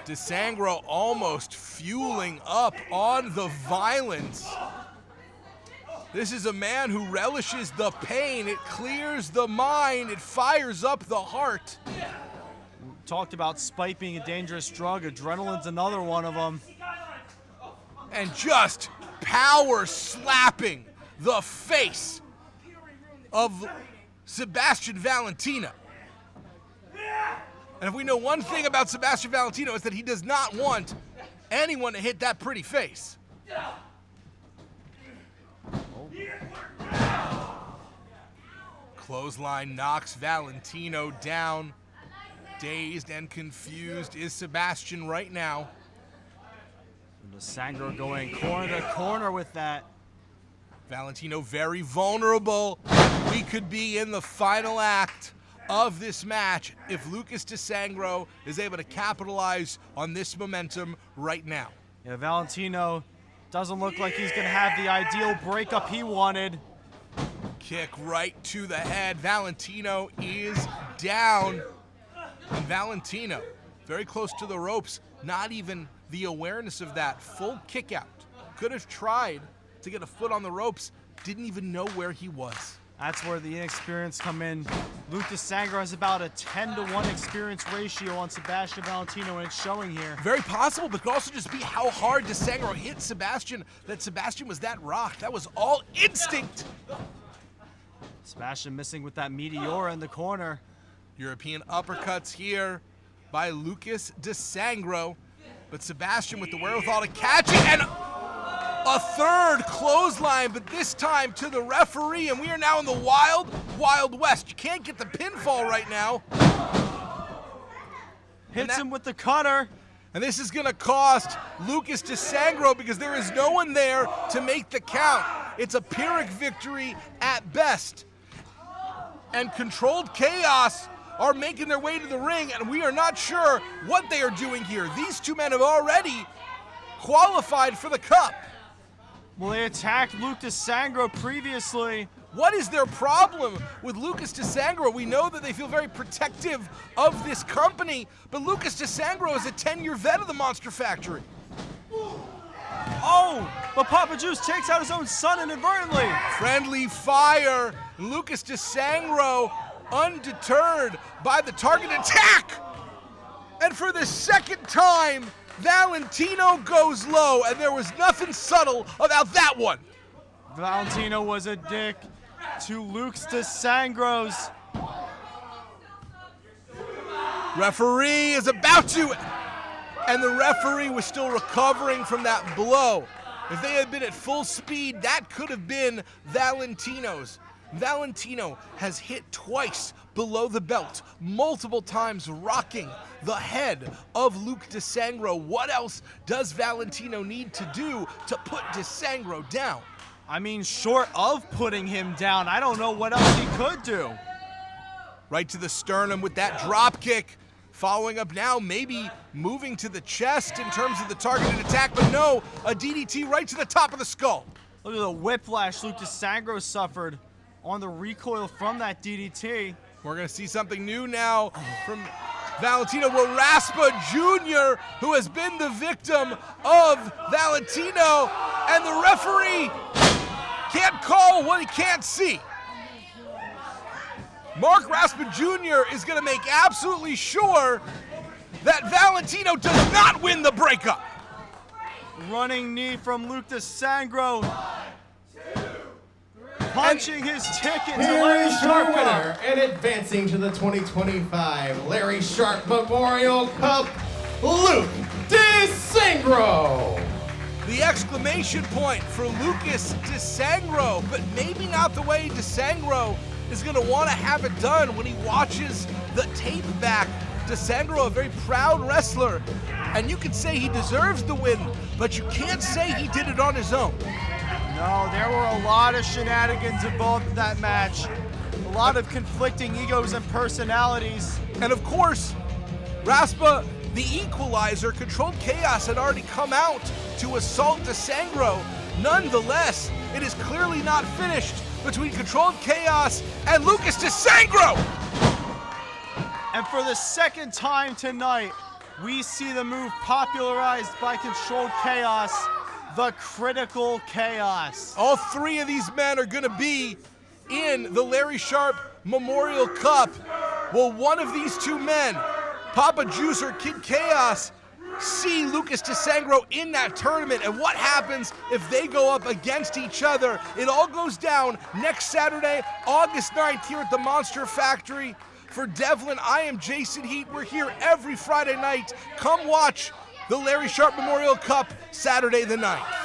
DeSangro almost fueling up on the violence. This is a man who relishes the pain. It clears the mind. It fires up the heart. We talked about spite being a dangerous drug. Adrenaline's another one of them. And just power slapping the face of Sebastian Valentino. And if we know one thing about Sebastian Valentino, it's that he does not want anyone to hit that pretty face. Clothesline knocks Valentino down. Dazed and confused is Sebastian right now. DeSangro going corner to corner with that. Valentino very vulnerable. We could be in the final act of this match if Lucas DeSangro is able to capitalize on this momentum right now. Yeah, Valentino doesn't look like he's going to have the ideal breakup he wanted. Kick right to the head. Valentino is down. And Valentino very close to the ropes. Not even the awareness of that. Full kick out. Could have tried to get a foot on the ropes. Didn't even know where he was. That's where the inexperience come in. Luke DeSangro has about a 10-to-1 experience ratio on Sebastian Valentino, and it's showing here. Very possible, but it could also just be how hard DeSangro hit Sebastian, that Sebastian was that rocked. That was all instinct. Sebastian missing with that Meteora in the corner. European uppercuts here by Lucas DeSangro, but Sebastian with the wherewithal to catch it, and a third clothesline, but this time to the referee, and we are now in the wild, wild west. You can't get the pinfall right now. Hits him with the cutter. And this is gonna cost Lucas DeSangro because there is no one there to make the count. It's a Pyrrhic victory at best. And Controlled Chaos are making their way to the ring, and we are not sure what they are doing here. These two men have already qualified for the cup. Well, they attacked Luke DeSangro previously. What is their problem with Lucas DeSangro? We know that they feel very protective of this company, but Lucas DeSangro is a 10-year vet of the Monster Factory. Oh, but Papa Juice takes out his own son inadvertently. Friendly fire. Lucas DeSangro undeterred by the target attack. And for the second time, Valentino goes low, and there was nothing subtle about that one. Valentino was a dick to Lucas DeSangro's. Referee is about to, and the referee was still recovering from that blow. If they had been at full speed, that could have been Valentino's. Valentino has hit twice below the belt, multiple times rocking the head of Luke DeSangro. What else does Valentino need to do to put DeSangro down? I mean, short of putting him down, I don't know what else he could do. Right to the sternum with that drop kick. Following up now, maybe moving to the chest in terms of the targeted attack, but no, a DDT right to the top of the skull. Look at the whiplash Luke DeSangro suffered on the recoil from that DDT. We're going to see something new now from Valentino. Will Raspa Jr., who has been the victim of Valentino, and the referee can't call what he can't see. Mark Raspa Jr. is going to make absolutely sure that Valentino does not win the breakup. Running knee from Luke DeSangro. Punching his ticket to Here Larry is your Sharp. winner and advancing to the 2025 Larry Sharp Memorial Cup, Luke DeSangro. The exclamation point for Lucas DeSangro, but maybe not the way DeSangro is going to want to have it done when he watches the tape back. DeSangro, a very proud wrestler, and you can say he deserves the win, but you can't say he did it on his own. No, there were a lot of shenanigans involved in that match. A lot of conflicting egos and personalities. And of course, Raspa, the equalizer, Controlled Chaos had already come out to assault DeSangro. Nonetheless, it is clearly not finished between Controlled Chaos and Lucas DeSangro. And for the second time tonight, we see the move popularized by Controlled Chaos, the Critical Chaos. All three of these men are going to be in the Larry Sharp Memorial Cup. Will one of these two men, Papa Juice or Kid Chaos, see Lucas DeSangro in that tournament? And what happens if they go up against each other? It all goes down next Saturday, August 9th, here at the Monster Factory. For Devlin, I am Jason Heat. We're here every Friday night. Come watch the Larry Sharp Memorial Cup Saturday the 9th.